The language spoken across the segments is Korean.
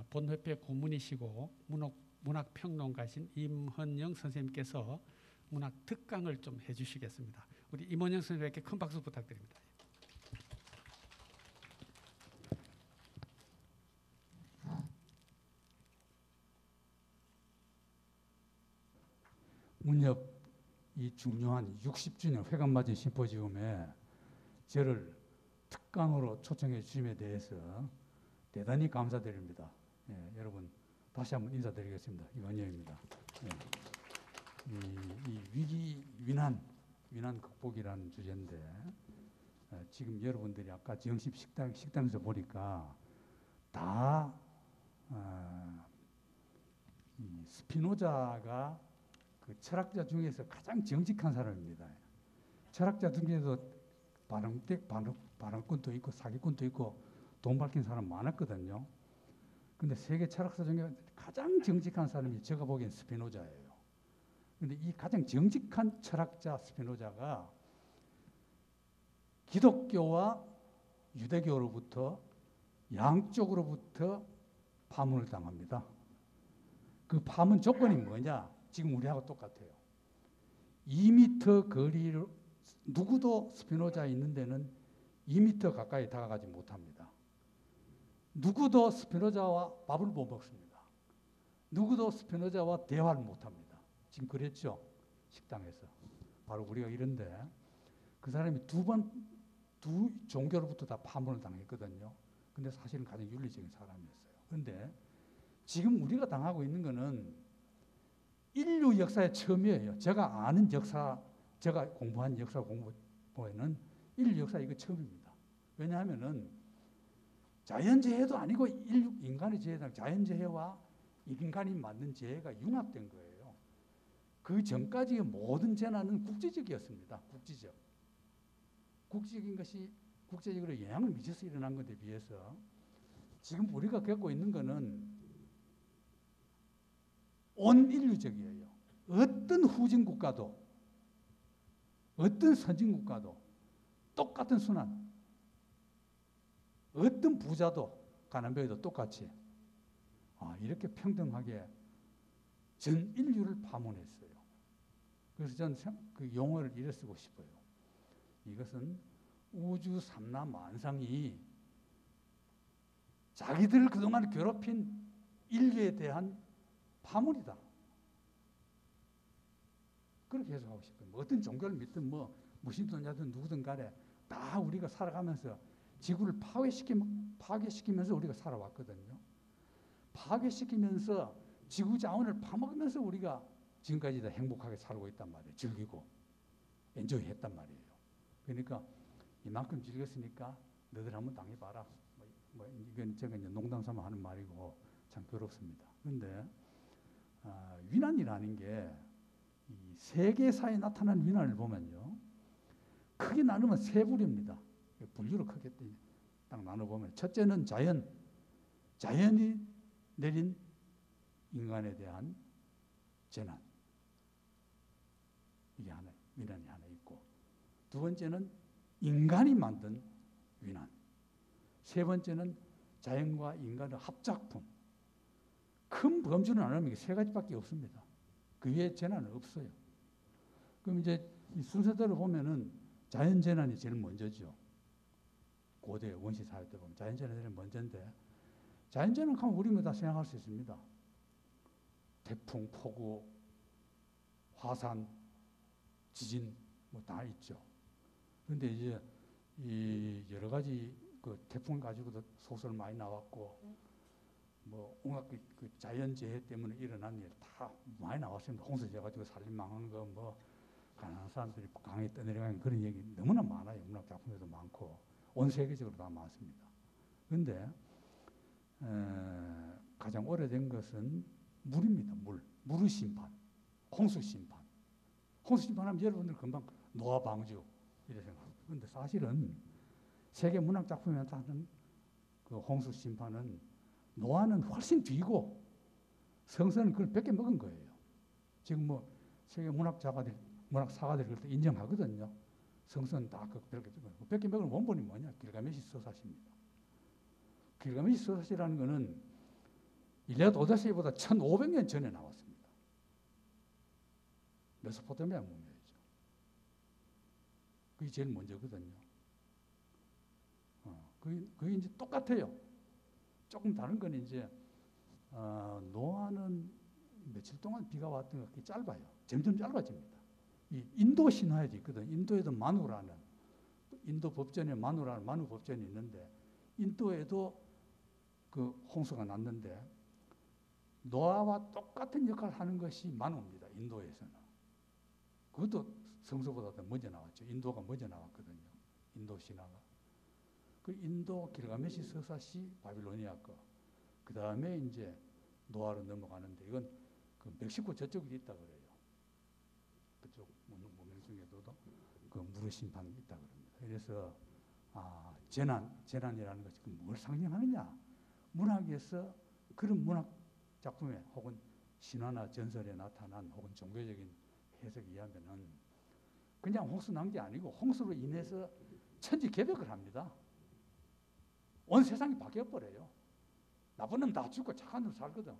본회표 고문이시고 문학평론가신 임헌영 선생님께서 문학 특강을 좀 해주시겠습니다. 우리 임헌영 선생님께 큰 박수 부탁드립니다. 문협 이 중요한 60주년 회관맞이 심포지움에 저를 특강으로 초청해 주심에 대해서 대단히 감사드립니다. 여러분 다시 한번 인사드리겠습니다. 이완영입니다. 이 위기 위난 극복이라는 주제인데 지금 여러분들이 아까 정식 식당에서 보니까 다 이 스피노자가 그 철학자 중에서 가장 정직한 사람입니다. 철학자 중에서 반항꾼도 있고 사기꾼도 있고 돈 밝힌 사람 많았거든요. 근데 세계 철학사 중에 가장 정직한 사람이 제가 보기엔 스피노자예요. 근데 이 가장 정직한 철학자 스피노자가 기독교와 유대교로부터 양쪽으로부터 파문을 당합니다. 그 파문 조건이 뭐냐? 지금 우리하고 똑같아요. 2m 거리를 누구도 스피노자 있는 데는 2m 가까이 다가가지 못합니다. 누구도 스피노자와 밥을 못 먹습니다. 누구도 스피노자와 대화를 못합니다. 지금 그랬죠? 식당에서. 바로 우리가 이런데 그 사람이 두 종교로부터 다 파문을 당했거든요. 근데 사실은 가장 윤리적인 사람이었어요. 근데 지금 우리가 당하고 있는 거는 인류 역사의 처음이에요. 제가 아는 역사, 제가 공부한 역사 공부에는 인류 역사 이거 처음입니다. 왜냐하면은 자연재해도 아니고 인간의 재해다. 자연재해와 인간이 만든 재해가 융합된 거예요. 그 전까지의 모든 재난은 국제적이었습니다. 국제적인 것이 국제적으로 영향을 미쳐서 일어난 것에 비해서 지금 우리가 겪고 있는 것은 온 인류적이에요. 어떤 후진 국가도 어떤 선진 국가도 똑같은 순환, 어떤 부자도 가난뱅이도 똑같이 이렇게 평등하게 전 인류를 파문했어요. 그래서 저는 그 용어를 이래 쓰고 싶어요. 이것은 우주 삼라 만상이 자기들을 그동안 괴롭힌 인류에 대한 파문이다. 그렇게 해석하고 싶어요. 어떤 종교를 믿든 무신론자든 누구든 간에 다 우리가 살아가면서 지구를 파괴시키면서 우리가 살아왔거든요. 파괴시키면서 지구 자원을 파먹으면서 우리가 지금까지 다 행복하게 살고 있단 말이에요. 즐기고 엔조이 했단 말이에요. 그러니까 이만큼 즐겼으니까 너들 한번 당해봐라. 이건 제가 이제 농담 삼아 하는 말이고 참 괴롭습니다. 그런데 위난이라는 게 이 세계사에 나타난 위난을 보면요, 크게 나누면 세 부류입니다. 분류로 크게 딱 나눠보면 첫째는 자연이 내린 인간에 대한 재난, 이게 하나, 위난이 하나 있고, 두 번째는 인간이 만든 위난, 세 번째는 자연과 인간의 합작품. 큰 범주는 안 하면 세 가지밖에 없습니다. 그 외에 재난은 없어요. 그럼 이제 이 순서대로 보면은 자연재난이 제일 먼저죠. 고대 원시 사회 때 보면 자연재난이 제일 먼저인데, 자연재난 하면 우리는 다 생각할 수 있습니다. 태풍, 폭우, 화산, 지진 다 있죠. 그런데 이제 이 여러 가지 그 태풍 가지고도 소설 많이 나왔고, 온갖 그 자연재해 때문에 일어난 일 다 많이 나왔습니다. 홍수재 가지고 살림 망한 거, 가난한 사람들이 강에 떠내려가는 그런 얘기 너무나 많아요. 문학 작품에도 많고 온 세계적으로 다 많습니다. 그런데 가장 오래된 것은 물입니다. 물의 심판, 홍수 심판. 홍수 심판하면 여러분들 금방 노아 방주 이렇게 생각합니다. 그런데 사실은 세계 문학 작품에 나타나는 그 홍수 심판은 노아는 훨씬 뒤고 성서는 그걸 뺏겨 먹은 거예요. 지금 세계 문학 사가들이 그걸 인정하거든요. 성서는 다 뺏겨 먹은 원본이 뭐냐? 길가메시 서사시입니다. 길가메시 서사시라는 거는 일리아드 오데세이보다 1500년 전에 나왔습니다. 메소포타미아 문명이죠. 그게 제일 먼저거든요. 그게 이제 똑같아요. 조금 다른 건 이제 노아는 며칠 동안 비가 왔던 게 짧아요. 점점 짧아집니다. 이 인도 신화에도 있거든. 인도에도 마누라는 인도 법전에 마누라는 마누 법전이 있는데 인도에도 그 홍수가 났는데 노아와 똑같은 역할을 하는 것이 마누입니다. 인도에서는. 그것도 성서보다 더 먼저 나왔죠. 인도가 먼저 나왔거든요. 인도 신화가. 그 인도 길가메시 서사시 바빌로니아 거. 그 다음에 이제 노아로 넘어가는데 이건 그 멕시코 저쪽에 있다 그래요. 그쪽 문명 중에도 그 무르 심판이 있다 그럽니다. 그래서 재난이라는 것이 뭘 상징하느냐? 문학에서 그런 문학 작품에 혹은 신화나 전설에 나타난 혹은 종교적인 해석에 의하면은 그냥 홍수 난 게 아니고 홍수로 인해서 천지개벽을 합니다. 온 세상이 바뀌어버려요. 나쁜 놈 다 죽고 착한 놈 살거든.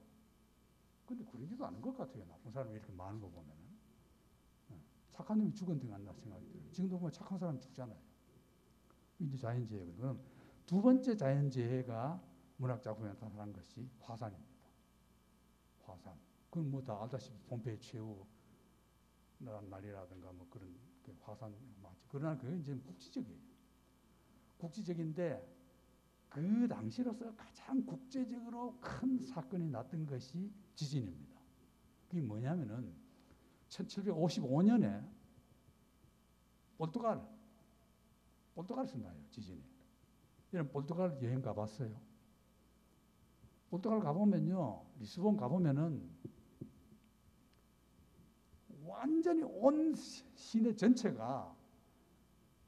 근데 그러지도 않은 것 같아요. 나쁜 사람이 이렇게 많은 거 보면은. 착한 놈이 죽은 데가 안 나 생각이 들어요. 지금도 보면 착한 사람 죽잖아요. 이제 자연재해거든요. 그럼 두 번째 자연재해가 문학작품에 나타난 것이 화산입니다. 화산. 그건 뭐 다 알다시피 폼페이 최후 날이라든가 뭐 그런 화산 맞죠. 그러나 그게 이제 국지적이에요. 국지적인데 그 당시로서 가장 국제적으로 큰 사건이 났던 것이 지진입니다. 그게 뭐냐면은 1755년에 포르투갈에서 나요, 지진이. 여러분 포르투갈 여행 가봤어요? 포르투갈 가보면요, 리스본 가보면은 완전히 온 시내 전체가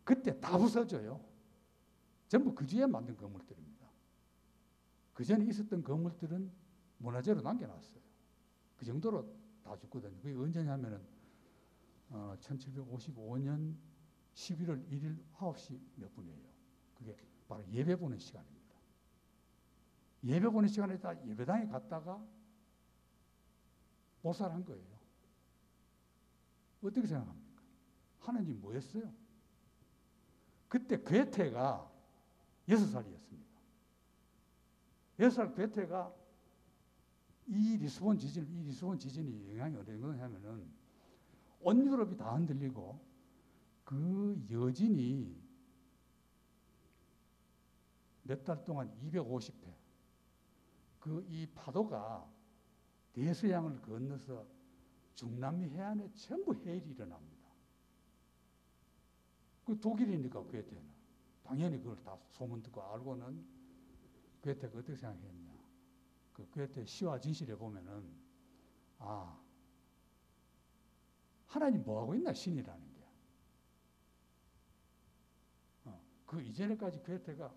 그때 다 부서져요. 전부 그 뒤에 만든 건물들입니다. 그 전에 있었던 건물들은 문화재로 남겨놨어요. 그 정도로 다 죽거든요. 그게 언제냐면은 1755년 11월 1일 9시 몇 분이에요. 그게 바로 예배 보는 시간입니다. 예배 보는 시간에 다 예배당에 갔다가 몰살한 거예요. 어떻게 생각합니까? 하나님 뭐 했어요? 그때 괴테가 6살이었습니다. 6살 괴테가 이 리스본 지진이 영향이 어떤 거냐면은 온 유럽이 다 흔들리고 그 여진이 몇 달 동안 250회 그 이 파도가 대서양을 건너서 중남미 해안에 전부 해일이 일어납니다. 그 독일이니까 괴테는 당연히 그걸 다 소문 듣고 알고는 괴테가 어떻게 생각했냐? 그 괴테 시와 진실에 보면은 하나님 뭐 하고 있나 신이라는 게. 그 이전에까지 괴테가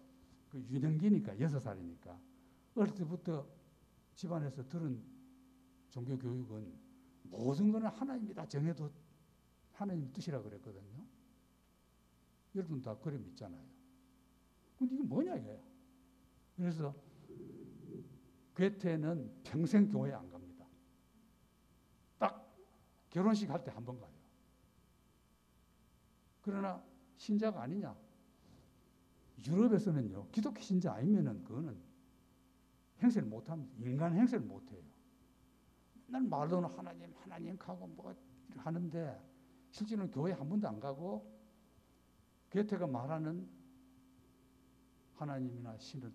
그 유년기니까 6살이니까 어릴 때부터 집안에서 들은 종교 교육은 모든 거는 하나님이 다 정해도 하나님 뜻이라 그랬거든요. 여러분 다 그래 믿잖아요. 근데 이게 뭐냐 이거야. 그래서 괴테는 평생 교회 안 갑니다. 딱 결혼식 할 때 한 번 가요. 그러나 신자가 아니냐? 유럽에서는요, 기독교 신자 아니면은 그거는 행세를 못 합니다. 인간 행세를 못 해요. 맨날 말로는 하나님 하고 뭐 하는데 실제로는 교회 한 번도 안 가고 괴테가 말하는 하나님이나 신을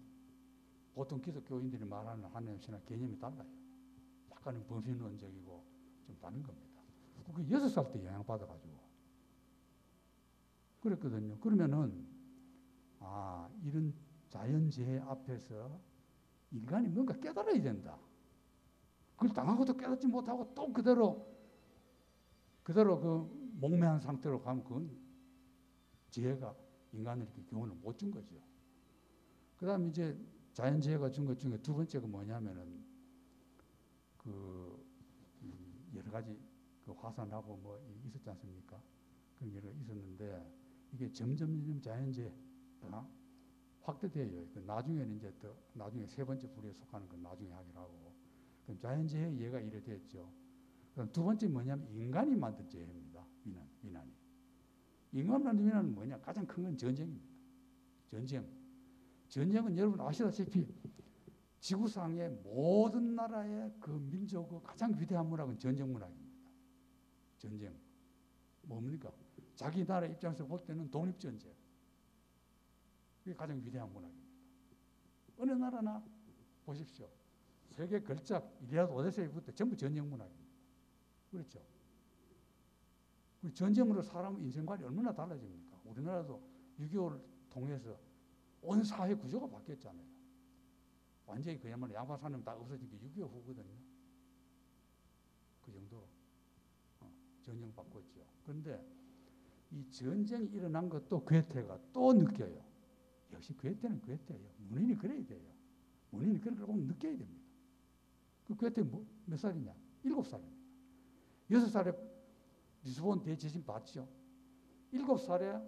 보통 기독교인들이 말하는 하나님 신과 개념이 달라요. 약간은 범신론적이고 좀 다른 겁니다. 그게 6살 때 영향받아가지고 그랬거든요. 그러면은 이런 자연재해 앞에서 인간이 뭔가 깨달아야 된다. 그걸 당하고도 깨닫지 못하고 또 그대로 그 몽매한 상태로 가면 그건 지혜가 인간을 이렇게 교훈을 못 준 거죠. 그 다음에 이제 자연재해가 준 것 중에 두 번째가 뭐냐면은 그 여러 가지 그 화산하고 뭐 있었지 않습니까? 그런 여러 있었는데 이게 점점 자연재해가 확대돼요. 나중에는 이제 또 나중에 세 번째 부류에 속하는 건 나중에 하기로 하고 그럼 자연재해 이해가 이래 됐죠. 그럼 두 번째 뭐냐면 인간이 만든 재해입니다. 위난이. 인간 만든 위난은 뭐냐? 가장 큰 건 전쟁입니다. 전쟁은 여러분 아시다시피 지구상의 모든 나라의 그 민족의 가장 위대한 문학은 전쟁 문학입니다. 전쟁. 뭡니까? 자기 나라 입장에서 볼 때는 독립전쟁. 그게 가장 위대한 문학입니다. 어느 나라나 보십시오. 세계 걸작, 일리아드 오데세이부터 전부 전쟁 문학입니다. 그렇죠? 전쟁으로 사람 인생관이 얼마나 달라집니까? 우리나라도 6.25를 통해서 온 사회 구조가 바뀌었잖아요. 완전히 그야말로 양반산업 다 없어진 게 6.25 후거든요. 그 정도로 전쟁 바꿨죠. 그런데 이 전쟁이 일어난 것도 괴테가 또 느껴요. 역시 괴테는 괴테예요. 문인이 그래야 돼요. 문인이 그러고 느껴야 됩니다. 그 괴테 몇 살이냐? 7살입니다. 6살에 리스본 대지진 봤죠. 7살에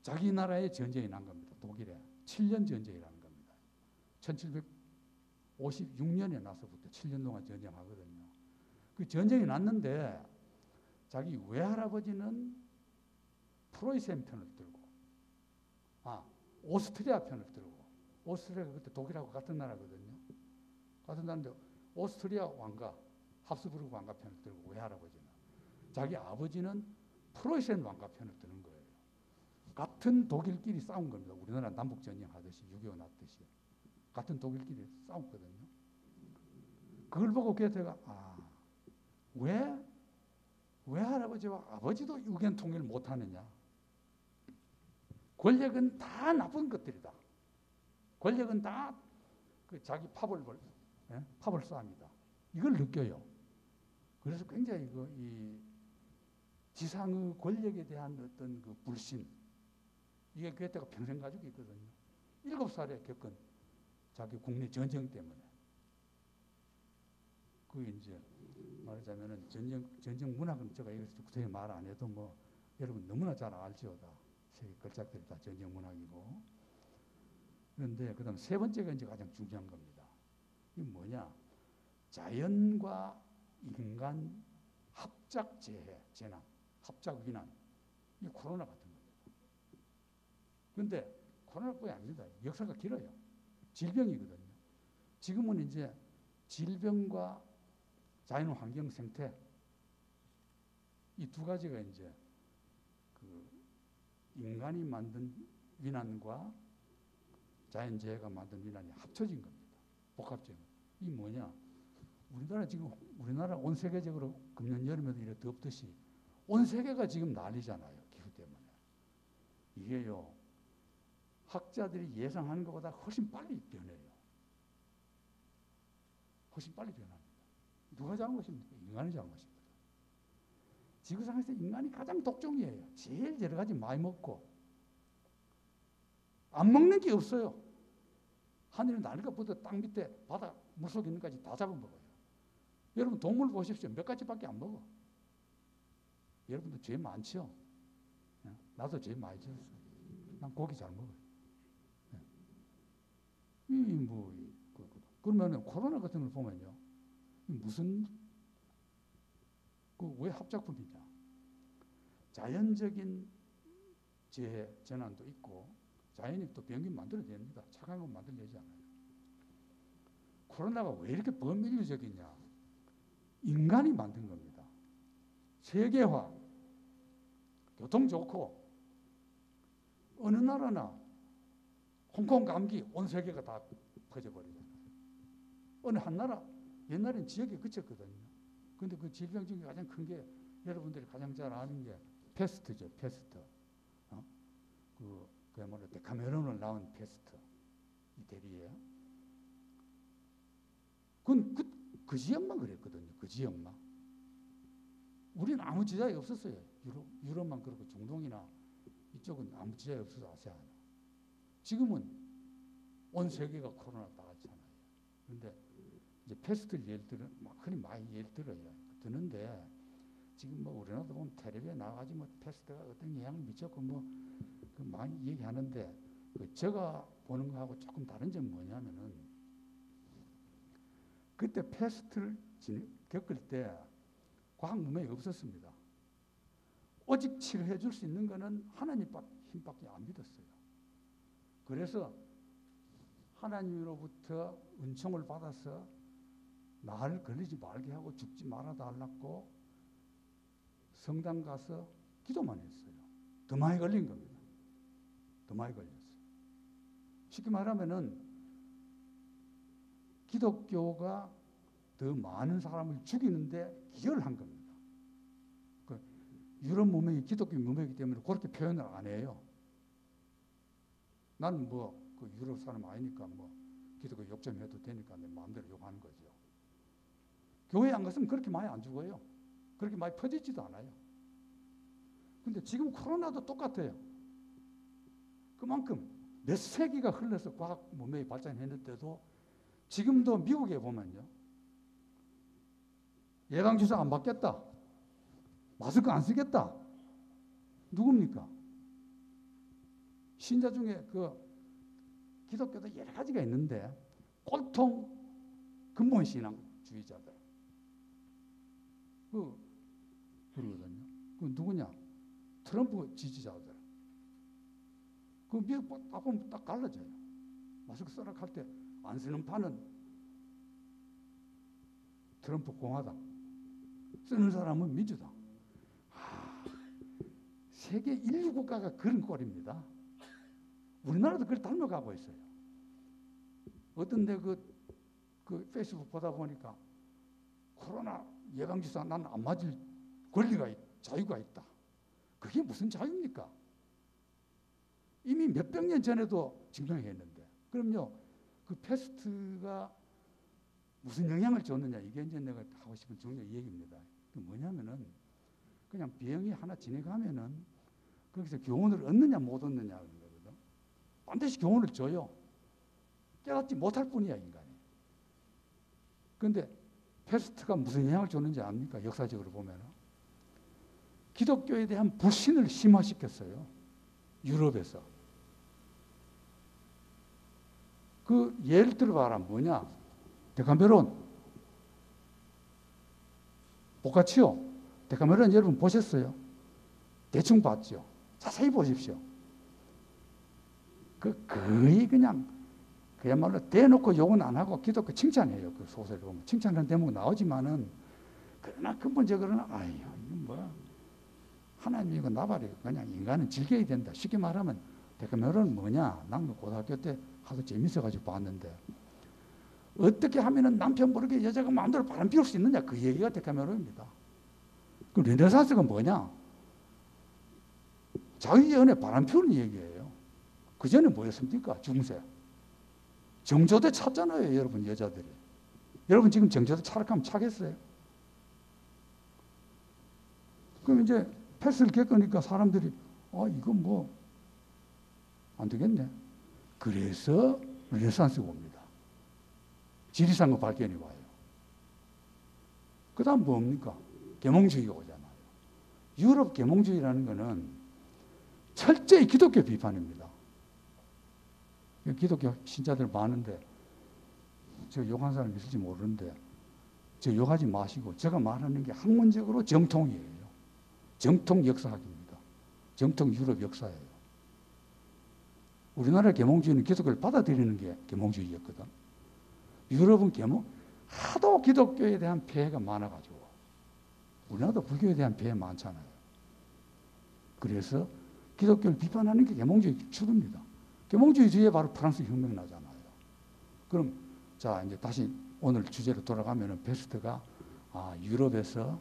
자기 나라에 전쟁이 난 겁니다. 독일에. 7년 전쟁이라는 겁니다. 1756년에 나서부터 7년 동안 전쟁하거든요. 그 전쟁이 났는데 자기 외할아버지는 프로이센 편을 들고 오스트리아 편을 들고 오스트리아가 그때 독일하고 같은 나라거든요. 같은 나라인데 오스트리아 왕가 합스부르크 왕가 편을 들고 외할아버지는 자기 아버지는 프로이센 왕가 편을 드는 거예요. 같은 독일끼리 싸운 겁니다. 우리나라 남북전쟁 하듯이 6.25 났듯이 같은 독일끼리 싸웠거든요. 그걸 보고 괴테가 왜 할아버지와 아버지도 유견 통일 못하느냐? 권력은 다 나쁜 것들이다. 권력은 다 그 자기 파벌 싸움이다. 이걸 느껴요. 그래서 굉장히 이 지상의 권력에 대한 어떤 그 불신, 이게 괴테가 평생 가지고 있거든요. 7살에 겪은 자기 국내 전쟁 때문에. 그 이제 말하자면은 전쟁 문학은 제가 여기서 구체적으로 말 안 해도 여러분 너무나 잘 알지어다. 세계 걸작들이 다 전쟁 문학이고. 그런데 그다음 세 번째가 이제 가장 중요한 겁니다. 이게 뭐냐? 자연과 인간 합작 재해, 재난, 합작 위난. 이게 코로나 같은 겁니다. 그런데 코로나뿐이 아닙니다. 역사가 길어요. 질병이거든요. 지금은 이제 질병과 자연 환경 생태 이 두 가지가 이제 그 인간이 만든 위난과 자연재해가 만든 위난이 합쳐진 겁니다. 복합적인. 이 뭐냐? 우리나라 온 세계적으로 금년 여름에도 이렇게 덥듯이 온 세계가 지금 난리잖아요. 기후 때문에. 이게요. 학자들이 예상하는 것보다 훨씬 빨리 변해요. 훨씬 빨리 변합니다. 누가 잘못입니까? 인간이 잘못입니다. 지구상에서 인간이 가장 독종이에요. 제일 여러 가지 많이 먹고 안 먹는 게 없어요. 하늘에 날가 붙어 땅 밑에 바다 물속에 있는 까지 다 잡아먹어요. 여러분 동물 보십시오. 몇 가지밖에 안 먹어. 여러분도 죄 많죠? 나도 죄 많이 지었어. 난 고기 잘 먹어요. 그러면 코로나 같은 걸 보면요. 무슨 왜 합작품이냐? 자연적인 재해, 재난도 있고 자연이 또 병균 만들어냅니다. 착한 건 만들어내지 않아요. 코로나가 왜 이렇게 범인류적이냐? 인간이 만든 겁니다. 세계화, 교통 좋고 어느 나라나 홍콩 감기 온 세계가 다 퍼져버리잖아요. 어느 한 나라 옛날엔 지역에 그쳤거든요. 그런데 그 질병 중에 가장 큰 게 여러분들이 가장 잘 아는 게 패스트죠. 패스트. 그야말로 데카메론을 낳은 패스트. 이태리에. 그 지역만 그랬거든요. 그 지역만. 우리는 아무 지장이 없었어요. 유럽만 그렇고 중동이나 이쪽은 아무 지장이 없어서 아세안. 지금은 온 세계가 코로나 나갔잖아요. 그런데 이제 패스트를 예를 들어, 흔히 많이 예를 들어요. 드는데 지금 우리나라도 보면 텔레비에 나가가지고 패스트가 어떤 영향을 미쳤고 많이 얘기하는데 제가 보는 거하고 조금 다른 점은 뭐냐면은 그때 패스트를 겪을 때 과학 문명이 없었습니다. 오직 치료해 줄 수 있는 것은 하나님 힘밖에 안 믿었어요. 그래서 하나님으로부터 은총을 받아서 나를 걸리지 말게 하고 죽지 말아 달라고 성당 가서 기도만 했어요. 더 많이 걸린 겁니다. 더 많이 걸렸어요. 쉽게 말하면은 기독교가 더 많은 사람을 죽이는데 기여를 한 겁니다. 그 유럽 문명이 기독교 문명이기 때문에 그렇게 표현을 안 해요. 나는 그 유럽 사람 아니니까 기독교 욕 좀 해도 되니까 내 마음대로 욕하는 거죠. 교회 안 갔으면 그렇게 많이 안 죽어요. 그렇게 많이 퍼지지도 않아요. 근데 지금 코로나도 똑같아요. 그만큼 몇 세기가 흘러서 과학 문명이 발전했는데도 지금도 미국에 보면요. 예방주사 안 받겠다. 마스크 안 쓰겠다. 누굽니까? 신자 중에 기독교도 여러 가지가 있는데 꼴통 근본신앙주의자들. 그러거든요. 그 누구냐? 트럼프 지지자들. 미국 딱 보면 딱 갈라져요. 마스크 쓰라 할 때 안 쓰는 파는 트럼프 공화당, 쓰는 사람은 민주당. 세계 인류 국가가 그런 꼴입니다. 우리나라도 그걸 닮아가고 있어요. 어떤데 그 페이스북 보다 보니까 코로나 예방주사 난 안 맞을 자유가 있다. 그게 무슨 자유입니까? 이미 몇백 년 전에도 증명했는데. 그럼요, 그 패스트가 무슨 영향을 줬느냐, 이게 이제 내가 하고 싶은 중요한 얘기입니다. 그 뭐냐면은 그냥 병이 하나 진행하면은 거기서 교훈을 얻느냐 못 얻느냐 그런 거거든. 반드시 교훈을 줘요. 깨닫지 못할 뿐이야, 인간이. 그런데 패스트가 무슨 영향을 줬는지 압니까? 역사적으로 보면은 기독교에 대한 불신을 심화시켰어요. 유럽에서. 예를 들어봐라. 뭐냐? 데카메론, 보카치오. 데카메론 여러분 보셨어요? 대충 봤죠? 자세히 보십시오. 거의 그야말로 대놓고 욕은 안 하고 기독교 칭찬해요. 그 소설을 보면. 칭찬하는 대목 나오지만은, 그러나 근본적으로는, 이건 하나님이고 나발이고 그냥 인간은 즐겨야 된다. 쉽게 말하면, 데카메론은 뭐냐? 난 고등학교 때 하도 재밌어가지고 봤는데, 어떻게 하면은 남편 모르게 여자가 마음대로 바람 피울 수 있느냐? 그 얘기가 데카메론입니다. 그 르네상스가 뭐냐? 자유연애 바람 피우는 얘기예요. 그 전에 뭐였습니까? 중세. 정조대 찼잖아요, 여러분, 여자들이. 여러분 지금 정조대 차락하면 차겠어요? 그럼 이제 패스를 겪으니까 사람들이 이건 안 되겠네. 그래서 르네상스가 옵니다. 지리산거 발견이 와요. 그 다음 뭡니까? 계몽주의가 오잖아요. 유럽 계몽주의라는 것은 철저히 기독교 비판입니다. 기독교 신자들 많은데 저 욕한 사람 있을지 모르는데 저 욕하지 마시고 제가 말하는 게 학문적으로 정통이에요. 정통 역사학입니다. 정통 유럽 역사예요. 우리나라 계몽주의는 기독교를 받아들이는 게 계몽주의였거든. 유럽은 하도 기독교에 대한 폐해가 많아가지고 우리나라도 불교에 대한 폐해 많잖아요. 그래서 기독교를 비판하는 게 계몽주의 주류입니다. 계몽주의 뒤에 바로 프랑스 혁명 나잖아요. 그럼 자 이제 다시 오늘 주제로 돌아가면은 베스트가 유럽에서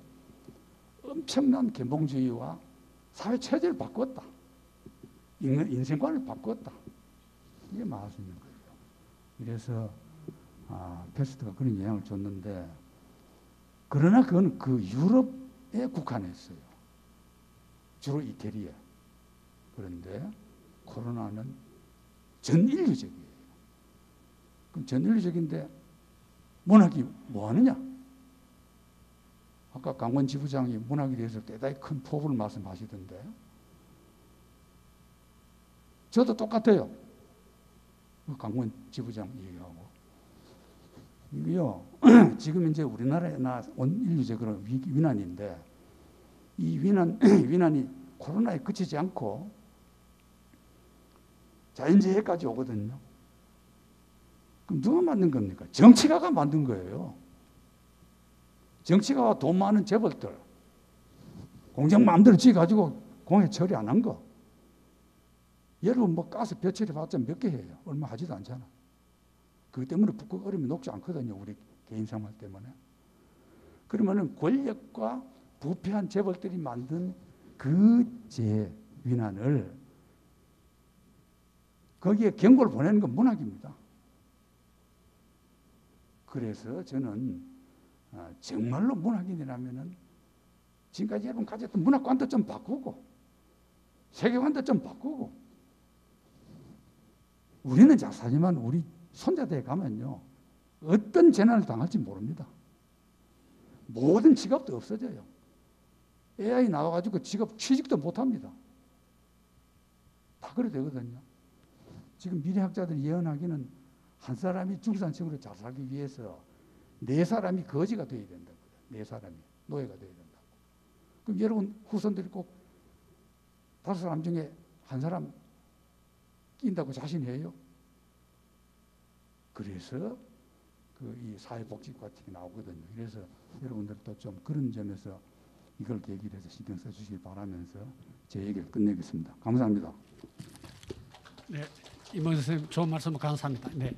엄청난 계몽주의와 사회 체제를 바꿨다. 인생관을 바꿨다. 이게 말씀인 거예요. 그래서 패스트가 그런 영향을 줬는데, 그러나 그건 그 유럽에 국한했어요. 주로 이태리에. 그런데 코로나는 전 인류적이에요. 그럼 전 인류적인데 문학이 뭐 하느냐? 아까 강원 지부장이 문학에 대해서 대단히 큰 포부를 말씀하시던데, 저도 똑같아요. 강원 지부장 얘기하고. 이게요, 지금 이제 우리나라나 온 인류적으로 위난인데 이 위난이 코로나에 그치지 않고 자연재해까지 오거든요. 그럼 누가 만든 겁니까? 정치가가 만든 거예요. 정치가와 돈 많은 재벌들 공장 마음대로 지어가지고 공해 처리 안 한 거. 여러분 뭐 가스 벼 처리봤자 몇 개 해요. 얼마 하지도 않잖아. 그것 때문에 북극 얼음이 녹지 않거든요. 우리 개인 생활 때문에. 그러면은 권력과 부패한 재벌들이 만든 그 재위난을 거기에 경고를 보내는 건 문학입니다. 그래서 저는 정말로 문학인이라면은 지금까지 여러분 가졌던 문학관도 좀 바꾸고 세계관도 좀 바꾸고 우리는 작사지만 우리 손자대에 가면요 어떤 재난을 당할지 모릅니다. 모든 직업도 없어져요. AI 나와가지고 직업 취직도 못합니다. 다 그래 되거든요. 지금 미래학자들이 예언하기는 한 사람이 중산층으로 잘 살기 위해서 4사람이 거지가 되어야 된다고요. 4사람이 노예가 되어야 된다고. 그럼 여러분 후손들이 꼭 5사람 중에 한 사람 낀다고 자신해요? 그래서 이 사회복지과 같은 게 나오거든요. 그래서 여러분들도 좀 그런 점에서 이걸 계기로 해서 신경 써주시기 바라면서 제 얘기를 끝내겠습니다. 감사합니다. 네, 임원영 선생님 좋은 말씀 감사합니다. 네.